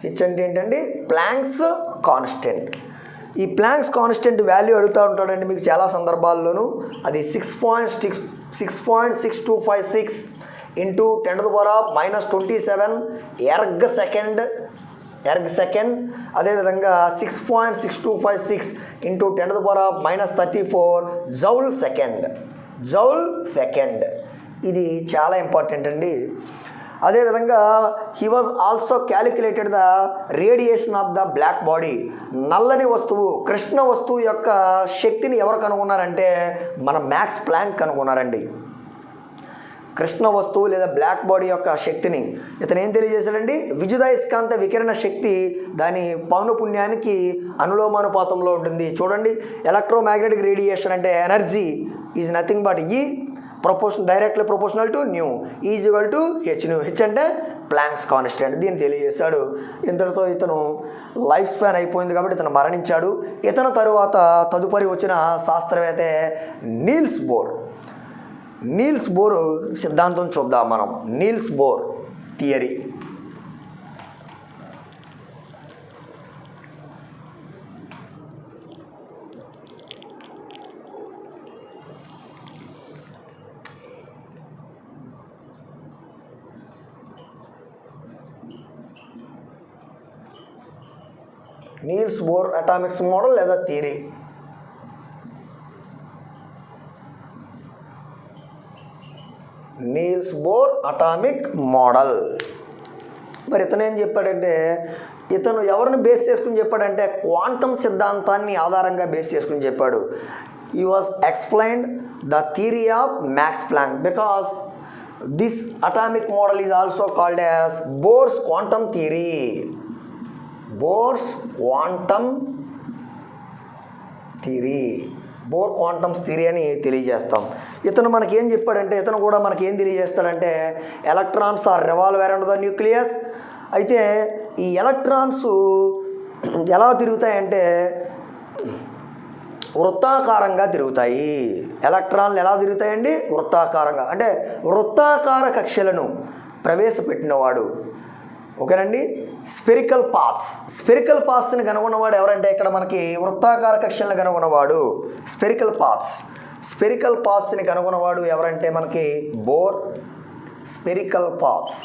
H అంటే ఏంటండి, ప్లాంక్స్ కాన్స్టెంట్. ఈ ప్లాంక్స్ కాన్స్టెంట్ వాల్యూ అడుగుతూ ఉంటాడండి మీకు చాలా సందర్భాల్లోనూ. అది 6.6256 ఇంటూ 10⁻⁻27 ఎర్గ్ సెకండ్. అదేవిధంగా 6.6256 ఇంటూ 10⁻⁻34 జౌల్ సెకండ్. ఇది చాలా ఇంపార్టెంట్ అండి. అదేవిధంగా he was also calculated the radiation of the black body. నల్లని వస్తువు, కృష్ణ వస్తువు యొక్క శక్తిని ఎవరు కనుగొన్నారంటే మన మ్యాక్స్ ప్లాంక్ కనుగొన్నారండి. కృష్ణ వస్తువు లేదా బ్లాక్ బాడీ యొక్క శక్తిని ఇతను ఏం తెలియజేశాడండి, విద్యుదయస్కాంత వికిరణ శక్తి దాని పౌనపుణ్యానికి అనులోమానుపాతంలో ఉంటుంది. చూడండి, ఎలక్ట్రోమాగ్నెటిక్ రేడియేషన్ అంటే ఎనర్జీ ఈజ్ నథింగ్ బట్ ఈ directly proportional to new is equal to H new. H అంటే ప్లాంక్స్ కాన్స్టెంట్. దీన్ని తెలియజేశాడు. ఇంతటితో ఇతను లైఫ్ స్పాన్ అయిపోయింది కాబట్టి ఇతను మరణించాడు. ఇతను తరువాత తదుపరి వచ్చిన శాస్త్రవేత్త నీల్స్ బోర్. నీల్స్ బోర్ సిద్ధాంతం చూద్దాం మనం. Niels Bohr theory. Niels Bohr atomics model లేదా theory. Niels Bohr atomic model. మరి ఇతను ఏం చెప్పాడంటే, ఇతను ఎవరిని బేస్ చేసుకుని చెప్పాడంటే క్వాంటమ్ సిద్ధాంతాన్ని ఆధారంగా బేస్ చేసుకుని చెప్పాడు. He was explained the theory of Max Planck because this atomic model is also called as Bohr's quantum theory. Bohr's quantum theory, Bohr quantums theory అని తెలియజేస్తాం. ఇతను మనకి ఏం చెప్పాడంటే, ఇతను కూడా మనకి ఏం తెలియజేస్తాడంటే electrons are revolve around the nucleus. అయితే ఈ ఎలక్ట్రాన్స్ ఎలా తిరుగుతాయంటే వృత్తాకారంగా తిరుగుతాయి. ఎలక్ట్రాన్లు ఎలా తిరుగుతాయండి, వృత్తాకారంగా. అంటే వృత్తాకార కక్షలను ప్రవేశపెట్టినవాడు. ఓకేనండి. స్పెరికల్ పాత్స్ని కనుగొన్నవాడు ఎవరంటే ఇక్కడ మనకి వృత్తాకార కక్షలను కనుగొన్నవాడు స్పెరికల్ పాత్స్ని కనుగొన్నవాడు ఎవరంటే మనకి బోర్. స్పెరికల్ పాత్స్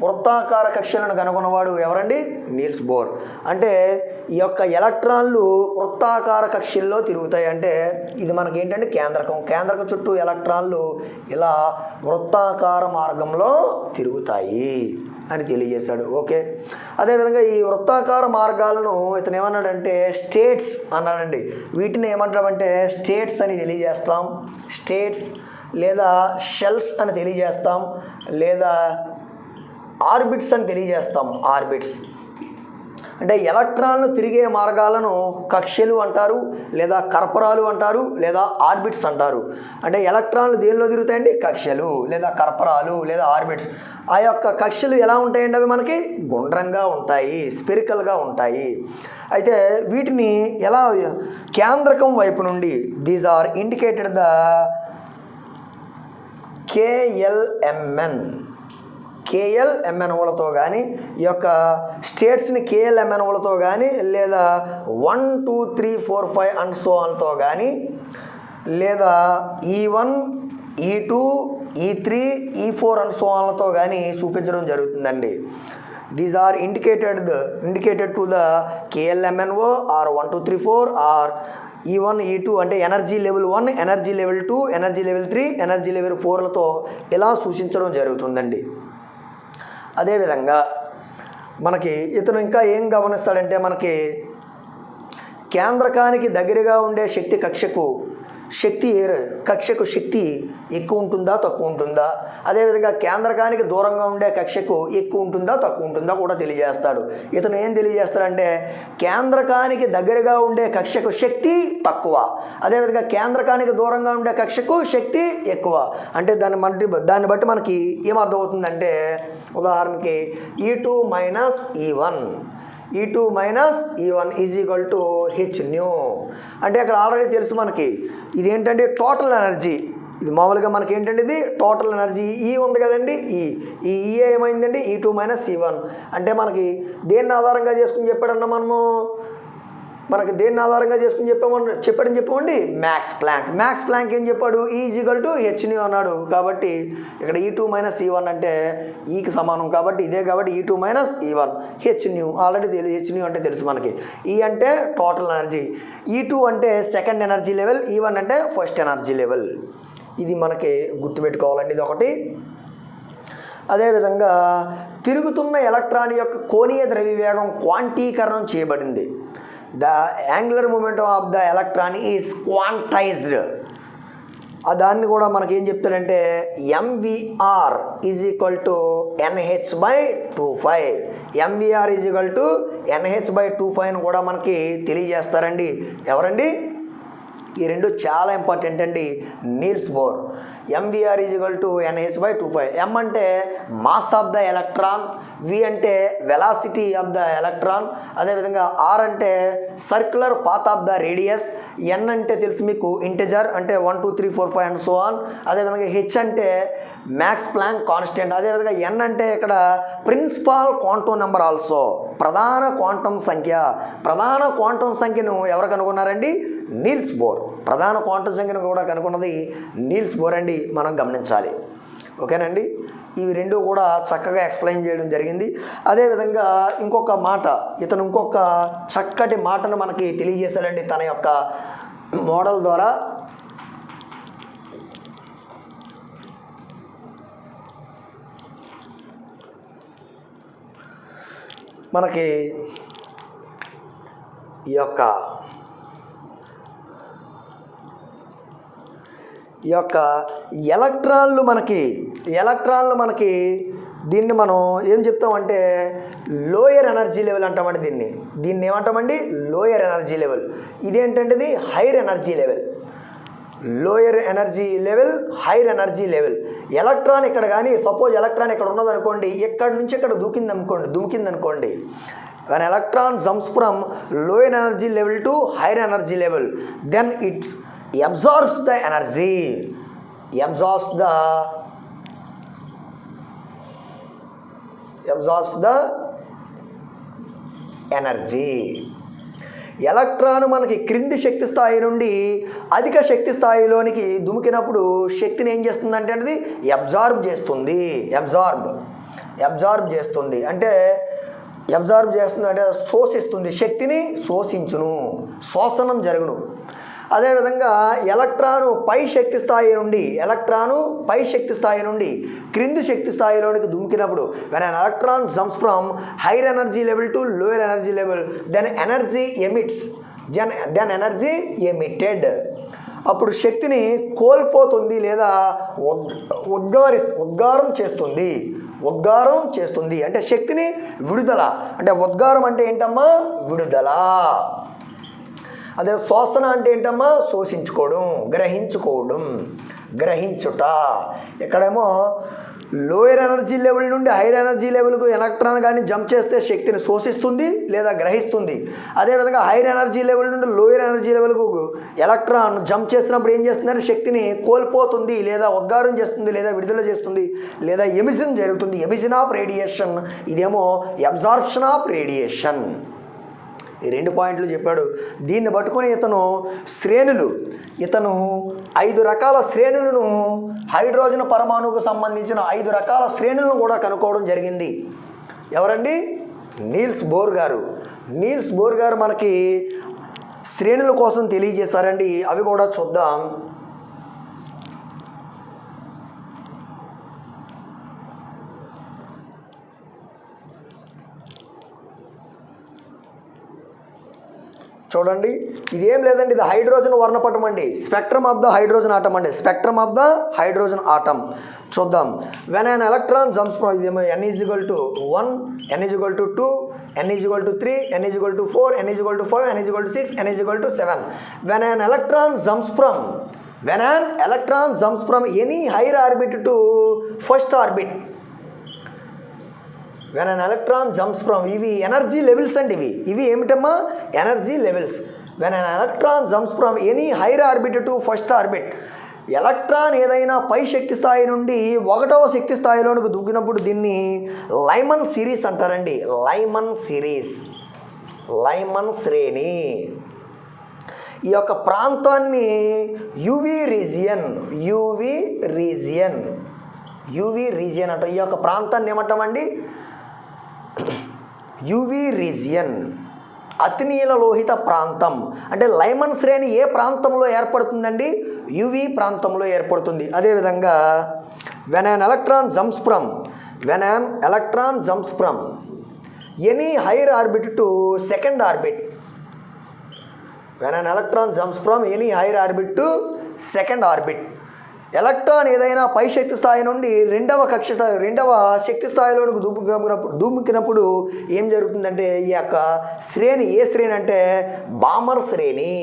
వృత్తాకార కక్షలను కనుగొన్నవాడు ఎవరండి, నీల్స్ బోర్. అంటే ఈ యొక్క ఎలక్ట్రాన్లు వృత్తాకార కక్షల్లో తిరుగుతాయి. అంటే ఇది మనకి ఏంటంటే కేంద్రకం చుట్టూ ఎలక్ట్రాన్లు ఇలా వృత్తాకార మార్గంలో తిరుగుతాయి అని తెలియజేశాడు. ఓకే. అదేవిధంగా ఈ వృత్తాకార మార్గాలను ఇతను ఏమన్నాడంటే స్టేట్స్ అన్నాడండి. వీటిని ఏమంటామంటే స్టేట్స్ అని తెలియజేస్తాం. స్టేట్స్ లేదా షెల్స్ అని తెలియజేస్తాం, లేదా ఆర్బిట్స్ అని తెలియజేస్తాం. ఆర్బిట్స్ అంటే ఎలక్ట్రాన్లు తిరిగే మార్గాలను కక్షలు అంటారు, లేదా కర్పరాలు అంటారు, లేదా ఆర్బిట్స్ అంటారు. అంటే ఎలక్ట్రాన్లు దేనిలో తిరుగుతాయండి, కక్షలు లేదా కర్పరాలు లేదా ఆర్బిట్స్. ఆ యొక్క కక్షలు ఎలా ఉంటాయండి, అవి మనకి గుండ్రంగా ఉంటాయి, స్పెరికల్గా ఉంటాయి. అయితే వీటిని ఎలా కేంద్రకం వైపు నుండి దీస్ ఆర్ ఇండికేటెడ్ ద కేఎల్ఎంఎన్ఓలతో కానీ, ఈ యొక్క స్టేట్స్ని కేఎల్ఎంఎన్ఓలతో కానీ, లేదా 1 2 3 4 5 అండ్ సో ఆన్తో కానీ, లేదా E1 E2 E3 E4 and so ఆన్లతో కానీ చూపించడం జరుగుతుందండి. These are indicated to the K L M N O or 1 2 3 4 or E1 E2 అంటే energy level 1, energy level 2, energy level 3, energy level 4లతో ఇలా సూచించడం జరుగుతుందండి. అదేవిధంగా మనకి ఇతను ఇంకా ఏం గమనిస్తాడంటే మనకి కేంద్రకానికి దగ్గరగా ఉండే కక్షకు శక్తి ఎక్కువ ఉంటుందా తక్కువ ఉంటుందా, అదేవిధంగా కేంద్రకానికి దూరంగా ఉండే కక్షకు ఎక్కువ ఉంటుందా తక్కువ ఉంటుందా కూడా తెలియజేస్తాడు. ఇతను ఏం తెలియజేస్తాడంటే కేంద్రకానికి దగ్గరగా ఉండే కక్షకు శక్తి తక్కువ, అదేవిధంగా కేంద్రకానికి దూరంగా ఉండే కక్షకు శక్తి ఎక్కువ. అంటే దాన్ని బట్టి మనకి ఏమర్థమవుతుందంటే ఉదాహరణకి E2 minus E1 is equal to H new. అంటే అక్కడ ఆల్రెడీ తెలుసు మనకి ఇదేంటంటే టోటల్ ఎనర్జీ. ఇది మామూలుగా మనకి ఏంటంటే ఇది టోటల్ ఎనర్జీ ఈ ఉంది కదండి. ఈ ఏమైందండి E2 మైనస్ E1. అంటే మనకి దేన్ని ఆధారంగా చేసుకుని చెప్పాడన్నా మనకి దేన్ని ఆధారంగా చేసుకుని చెప్పామండి మ్యాక్స్ ప్లాంక్ ఏం చెప్పాడు, is equal to H new అన్నాడు. కాబట్టి ఇక్కడ E2 మైనస్ E1 అంటే ఈకి సమానం కాబట్టి E2 minus E1 H new. Already H new అంటే తెలుసు మనకి. ఈ అంటే టోటల్ ఎనర్జీ, E2 అంటే సెకండ్ ఎనర్జీ లెవెల్, E1 అంటే ఫస్ట్ ఎనర్జీ లెవెల్. ఇది మనకి గుర్తుపెట్టుకోవాలండి, ఇది ఒకటి. అదేవిధంగా తిరుగుతున్న ఎలక్ట్రాన్ యొక్క కోణీయ ద్రవ్యవేగం క్వాంటీకరణం చేయబడింది. The angular momentum of the electron is quantized. దాన్ని కూడా మనకేం చెప్తాడంటే MVR is equal to NH/25. MVR is equal to NH/25 అని కూడా మనకి తెలియజేస్తారండి. ఎవరండి? ఈ రెండు చాలా ఇంపార్టెంట్ అండి. Niels Bohr. MVR is equal to NH/25. M అంటే mass of the electron, V అంటే వెలాసిటీ ఆఫ్ ద ఎలక్ట్రాన్, అదేవిధంగా R అంటే circular path of the radius, N అంటే తెలుసు మీకు ఇంటిజర్ అంటే 1 2 3 4 5 అండ్ సో ఆన్, అదేవిధంగా H అంటే మ్యాక్స్ ప్లాంక్ కాన్స్టెంట్, అదేవిధంగా N అంటే ఇక్కడ ప్రిన్సిపల్ క్వాంటమ్ నెంబర్ ఆల్సో, ప్రధాన క్వాంటమ్ సంఖ్య. ప్రధాన క్వాంటమ్ సంఖ్యను ఎవరు కనుగొన్నారండి? Niels Bohr. ప్రధాన క్వాంటమ్ సంఖ్యను కూడా కనుగొన్నది నీల్స్ బోర్ అండి, మనం గమనించాలి. ఓకేనండి, ఇవి రెండు కూడా చక్కగా ఎక్స్ప్లెయిన్ చేయడం జరిగింది. అదేవిధంగా ఇంకొక మాట, ఇతను ఇంకొక చక్కటి మాటను మనకి తెలియజేశాడండి తన యొక్క మోడల్ ద్వారా. మనకి ఈ యొక్క ఎలక్ట్రాన్లు మనకి దీన్ని మనం ఏం చెప్తామంటే లోయర్ ఎనర్జీ లెవెల్ అంటామండి. దీన్ని ఏమంటామండి? Lower energy level. ఇదేంటంటే ఇది higher energy level. Lower energy level, higher energy level. Electron ఇక్కడ కానీ సపోజ్ ఎలక్ట్రాన్ ఇక్కడ ఉన్నదనుకోండి, ఎక్కడి నుంచి ఇక్కడ దుమికిందనుకోండి, when electron jumps from lower energy level to higher energy level, then it absorbs the energy, absorbs the energy. Electron మనకి క్రింది శక్తి స్థాయి నుండి అధిక శక్తి స్థాయిలోనికి దుమికినప్పుడు శక్తిని ఏం చేస్తుందంటే అది అబ్జార్బ్ చేస్తుంది. అబ్జార్బ్ చేస్తుంది అంటే శోషిస్తుంది, శక్తిని శోషించును, శోషణం జరుగును. అదేవిధంగా ఎలక్ట్రాను పై శక్తి స్థాయి నుండి క్రింది శక్తి స్థాయిలోనికి దుమికినప్పుడు when an electron jumps from higher energy level to lower energy level, then energy emitted, అప్పుడు శక్తిని కోల్పోతుంది లేదా ఉద్గారం చేస్తుంది అంటే శక్తిని విడుదల. అంటే ఉద్గారం అంటే ఏంటమ్మా? విడుదల. అదే శోషణ అంటే ఏంటమ్మా? శోషించుకోవడం, గ్రహించుట. ఇక్కడేమో లోయర్ ఎనర్జీ లెవెల్ నుండి హైయర్ ఎనర్జీ లెవెల్కు ఎలక్ట్రాన్ కానీ జంప్ చేస్తే శక్తిని శోషిస్తుంది లేదా గ్రహిస్తుంది. అదేవిధంగా హైయర్ ఎనర్జీ లెవెల్ నుండి లోయర్ ఎనర్జీ లెవెల్కు ఎలక్ట్రాన్ జంప్ చేసినప్పుడు ఏం చేస్తుందంటే శక్తిని కోల్పోతుంది లేదా ఉద్గారం చేస్తుంది లేదా విడుదల చేస్తుంది లేదా ఎమిషన్ జరుగుతుంది. ఎమిషన్ ఆఫ్ రేడియేషన్, ఇదేమో అబ్జార్ప్షన్ ఆఫ్ రేడియేషన్. ఈ 2 పాయింట్లు చెప్పాడు. దీన్ని పట్టుకొని ఇతను 5 రకాల శ్రేణులను, హైడ్రోజన్ పరమాణువుకు సంబంధించిన 5 రకాల శ్రేణులను కూడా కనుక్కోవడం జరిగింది. ఎవరండి? నీల్స్ బోర్ గారు మనకి శ్రేణుల కోసం తెలియజేశారండి. అవి కూడా చూద్దాం. చూడండి, ఇదేం లేదండి, ఇది హైడ్రోజన్ వర్ణపటం అండి. Spectrum of the hydrogen atom చూద్దాం. When an electron jumps from, ఇదేమో n = 1, n = 2, n = 3, n = 4, n = 5, n = 6, n = 7. When an electron jumps from any higher orbit to first orbit, when an electron jumps from, ఇవి energy levels అండి. ఇవి ఏమిటమ్మా? Energy levels. when an electron jumps from any higher orbit to first orbit, electron ఏదైనా పై శక్తి స్థాయి నుండి 1వ శక్తి స్థాయిలోనికి దూకినప్పుడు దీన్ని Lyman series అంటారండి. లైమన్ శ్రేణి. ఈ యొక్క ప్రాంతాన్ని యువి రీజియన్ అంటారు. ఈ యొక్క ప్రాంతాన్ని ఏమంటామండి? యువి రీజియన్, అతినీల లోహిత ప్రాంతం. అంటే లైమన్ శ్రేణి ఏ ప్రాంతంలో ఏర్పడుతుందండి? యువి ప్రాంతంలో ఏర్పడుతుంది. అదేవిధంగా when an electron jumps from any higher orbit to second orbit, when an electron jumps from any higher orbit to second orbit, electron ఏదైనా పై శక్తి స్థాయి నుండి రెండవ శక్తి స్థాయిలోనికి దూముకినప్పుడు ఏం జరుగుతుందంటే ఈ యొక్క శ్రేణి ఏ శ్రేణి అంటే బామర్ శ్రేణి.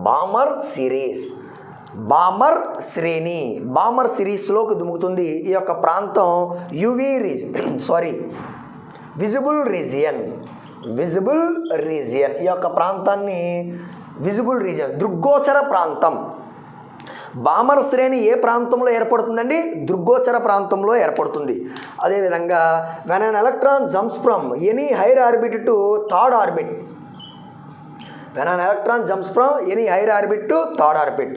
బామర్ సిరీస్, బామర్ శ్రేణి, బామర్ సిరీస్లోకి దుముకుతుంది. ఈ యొక్క ప్రాంతం విజిబుల్ రీజియన్, విజిబుల్ రీజియన్, ఈ యొక్క ప్రాంతాన్ని విజిబుల్ రీజియన్, దృగ్గోచర ప్రాంతం. బామర్ శ్రేణి ఏ ప్రాంతంలో ఏర్పడుతుందండి? దృగ్గోచర ప్రాంతంలో ఏర్పడుతుంది. అదేవిధంగా when an electron jumps from any higher orbit to third orbit, when an electron jumps from any higher orbit to third orbit,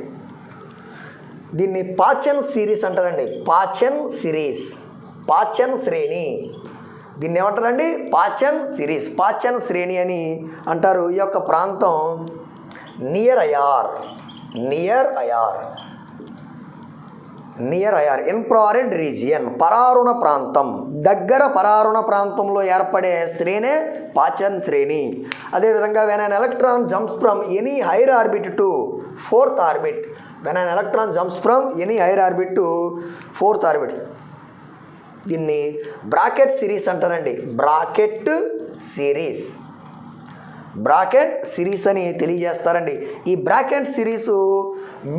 దీన్ని పాచెన్ సిరీస్ అంటారండి. పాచెన్ సిరీస్, పాచెన్ శ్రేణి, దీన్ని ఏమంటారండి? పాచెన్ సిరీస్, పాచెన్ శ్రేణి అని అంటారు. ఈ యొక్క ప్రాంతం near I R, near I R, near I R, infrared region, పరారుణ ప్రాంతం, దగ్గర పరారుణ ప్రాంతంలో ఏర్పడే శ్రేణే పాచెన్ శ్రేణి. అదేవిధంగా when an electron jumps from any higher orbit to fourth orbit, when an electron jumps from any higher orbit to fourth orbit, దీన్ని బ్రాకెట్ సిరీస్ అంటారండి. బ్రాకెట్ సిరీస్, బ్రాకెట్ సిరీస్ అని తెలియజేస్తారండి. ఈ బ్రాకెట్ సిరీసు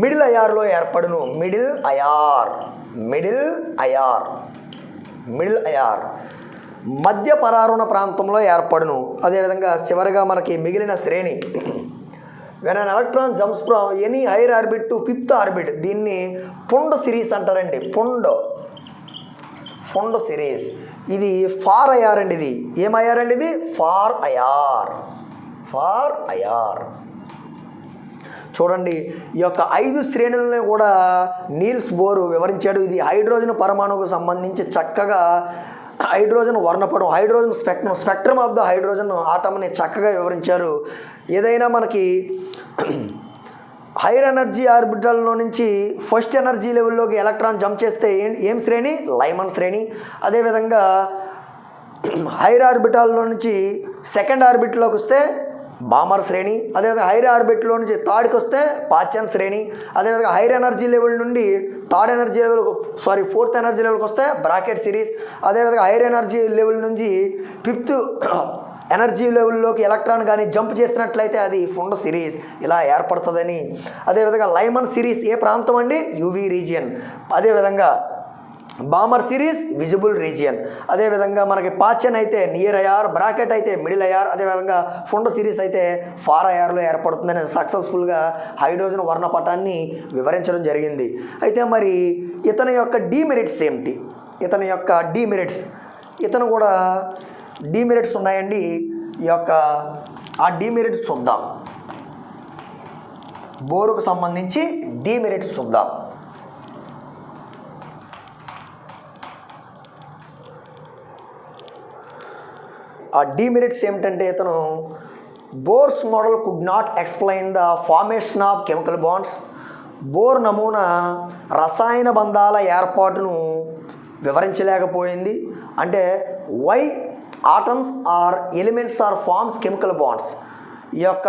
మిడిల్ అయార్లో ఏర్పడును. Middle I R, middle I R, middle I R, మధ్య పరారుణ ప్రాంతంలో ఏర్పడును. అదేవిధంగా చివరిగా మనకి మిగిలిన శ్రేణి when an electron jumps from any higher orbit to fifth orbit, దీన్ని పుండ్ సిరీస్ అంటారండి. పుండ్, పుండ్ సిరీస్, ఇది ఫార్ అయార్ అండి. ఇది ఏమయ్యారండి? ఇది ఫార్ అయార్, ఫార్ అయార్. చూడండి, ఈ యొక్క 5 శ్రేణులను కూడా నీల్స్ బోర్ వివరించాడు. ఇది హైడ్రోజన్ పరమాణువుకు సంబంధించి చక్కగా హైడ్రోజన్ వర్ణపటం, hydrogen spectrum of the hydrogen ఆటమ్ని చక్కగా వివరించారు. ఏదైనా మనకి హైర్ ఎనర్జీ ఆర్బిటల్లో నుంచి ఫస్ట్ ఎనర్జీ లెవెల్లోకి ఎలక్ట్రాన్ జంప్ చేస్తే ఏం శ్రేణి? లైమన్ శ్రేణి. అదేవిధంగా హైర్ ఆర్బిటాల్లో నుంచి సెకండ్ ఆర్బిట్లోకి వస్తే బామర్ శ్రేణి. అదేవిధంగా హైర్ ఆర్బిట్లో నుంచి థర్డ్కి వస్తే పాచెన్ శ్రేణి. అదేవిధంగా హైర్ ఎనర్జీ లెవెల్ నుండి ఫోర్త్ ఎనర్జీ లెవెల్కి వస్తే బ్రాకెట్ సిరీస్. అదేవిధంగా హైర్ ఎనర్జీ లెవెల్ నుంచి ఫిఫ్త్ ఎనర్జీ లెవెల్లోకి ఎలక్ట్రాన్ కానీ జంప్ చేసినట్లయితే అది ఫుండ్ సిరీస్ ఇలా ఏర్పడుతుందని. అదేవిధంగా లైమన్ సిరీస్ ఏ ప్రాంతం అండి? UV region. అదేవిధంగా బామర్ సిరీస్ విజిబుల్ రీజియన్. అదేవిధంగా మనకి పాచెన్ అయితే నియర్ అయార్, బ్రాకెట్ అయితే మిడిల్ అయార్, అదేవిధంగా ఫుండ్ సిరీస్ అయితే ఫార్ అయార్లో ఏర్పడుతుందని సక్సెస్ఫుల్గా హైడ్రోజన్ వర్ణపటాన్ని వివరించడం జరిగింది. అయితే మరి ఇతని యొక్క డీమెరిట్స్ ఏమిటి? ఇతని యొక్క డీమెరిట్స్, ఇతను కూడా డీమెరిట్స్ ఉన్నాయండి. ఈ యొక్క ఆ డీమెరిట్స్ చూద్దాం. బోరుకు సంబంధించి డీమెరిట్స్ చూద్దాం. ఆ డీమెరిట్స్ ఏమిటంటే ఇతను Bohr's model could not explain the formation of chemical bonds, Bohr నమూనా రసాయన బంధాల ఏర్పాటును వివరించలేకపోయింది. అంటే why atoms or elements are forms chemical bonds, ఈ యొక్క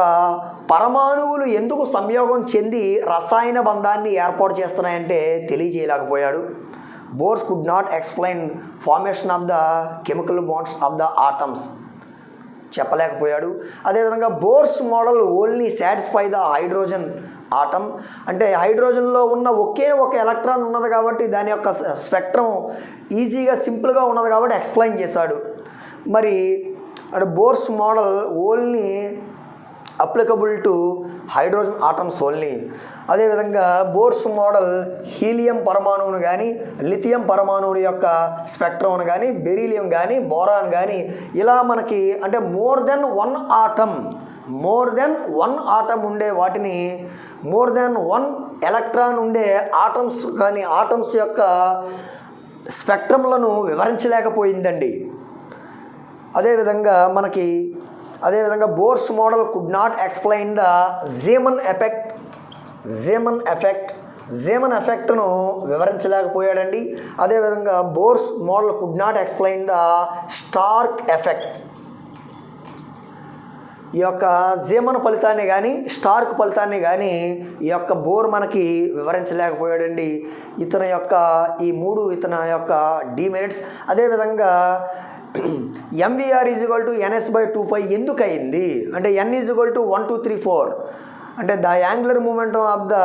పరమాణువులు ఎందుకు సంయోగం చెంది రసాయన బంధాన్ని ఏర్పాటు చేస్తున్నాయంటే తెలియజేయలేకపోయాడు. Bohr's could not explain formation of the chemical bonds of the atoms, చెప్పలేకపోయాడు. అదేవిధంగా Bohr's model only satisfy the hydrogen atom, అంటే హైడ్రోజన్లో ఉన్న ఒకే ఒక ఎలక్ట్రాన్ ఉన్నది కాబట్టి దాని యొక్క స్పెక్ట్రం ఈజీగా సింపుల్గా ఉన్నది కాబట్టి ఎక్స్ప్లెయిన్ చేశాడు. మరి అంటే bores model only applicable to hydrogen atoms only. అదేవిధంగా బోర్స్ మోడల్ హీలియం పరమాణువును కానీ, లిథియం పరమాణువుల యొక్క స్పెక్ట్రమ్ను కానీ, బెరీలియం కానీ, బోరాన్ కానీ ఇలా మనకి అంటే మోర్ దెన్ వన్ ఆటమ్ ఉండే వాటిని, మోర్ దెన్ 1 ఎలక్ట్రాన్ ఉండే ఆటమ్స్ కానీ ఆటమ్స్ యొక్క స్పెక్ట్రమ్లను వివరించలేకపోయిందండి. అదేవిధంగా Bohr's model could not explain the Zeeman ఎఫెక్ట్ను వివరించలేకపోయాడండి. అదేవిధంగా Bohr's model could not explain the Stark effect, ఈ యొక్క జీమన్ ఫలితాన్ని కానీ స్టార్క్ ఫలితాన్ని కానీ ఈ యొక్క బోర్ మనకి వివరించలేకపోయాడండి. ఇతని యొక్క ఈ మూడు ఇతని యొక్క డిమెరిట్స్. అదేవిధంగా ఎంవిఆర్ ఈజ్ఈక్వల్ టు NS/2π ఎందుకు అయింది అంటే N ఈజ్ఈక్వల్ టు 1 2 3 4 అంటే the angular momentum of the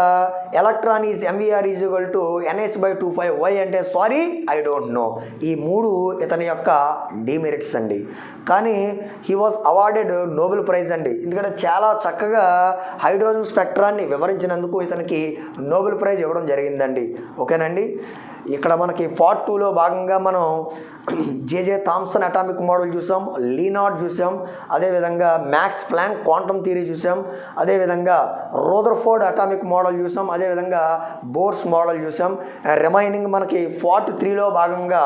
electron is MVR is equal to NH/2π. Why అంటే సారీ ఐ డోంట్ నో. ఈ మూడు ఇతని యొక్క డిమెరిట్స్ అండి. కానీ he was awarded Nobel prize అండి. ఎందుకంటే చాలా చక్కగా హైడ్రోజన్ స్పెక్ట్రాన్ని వివరించినందుకు ఇతనికి నోబెల్ ప్రైజ్ ఇవ్వడం జరిగిందండి. ఓకేనండి. ఇక్కడ మనకి పార్ట్ 2లో భాగంగా మనం జేజే థామ్సన్ అటామిక్ మోడల్ చూసాం, లీనార్డ్ చూసాం, అదేవిధంగా మ్యాక్స్ ప్లాంక్ క్వాంటమ్ థియరీ చూసాం, అదేవిధంగా రూదర్ఫోర్డ్ అటామిక్ మోడల్ చూసాం, అదేవిధంగా బోర్స్ మోడల్ చూసాం. రిమైనింగ్ మనకి పార్ట్ 3లో భాగంగా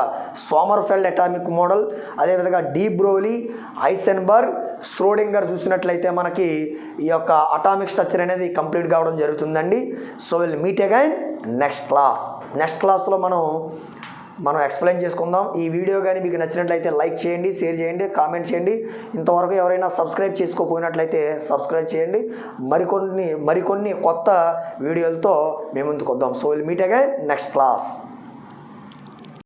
సోమర్ఫెల్డ్ అటామిక్ మోడల్, అదేవిధంగా డీ బ్రోలీ, హైసెన్బర్గ్, శ్రోడింగర్ చూసినట్లయితే మనకి ఈ యొక్క అటామిక్ స్ట్రక్చర్ అనేది కంప్లీట్ కావడం జరుగుతుందండి. So will meet again next క్లాస్లో మనం ఎక్స్ప్లెయిన్ చేసుకుందాం. ఈ వీడియో కానీ మీకు నచ్చినట్లయితే లైక్ చేయండి, షేర్ చేయండి, కామెంట్ చేయండి. ఇంతవరకు ఎవరైనా సబ్స్క్రైబ్ చేసుకోకపోయినట్లయితే సబ్స్క్రైబ్ చేయండి. మరికొన్ని కొత్త వీడియోలతో మేము ముందుకు వద్దాం. So will meet again next class.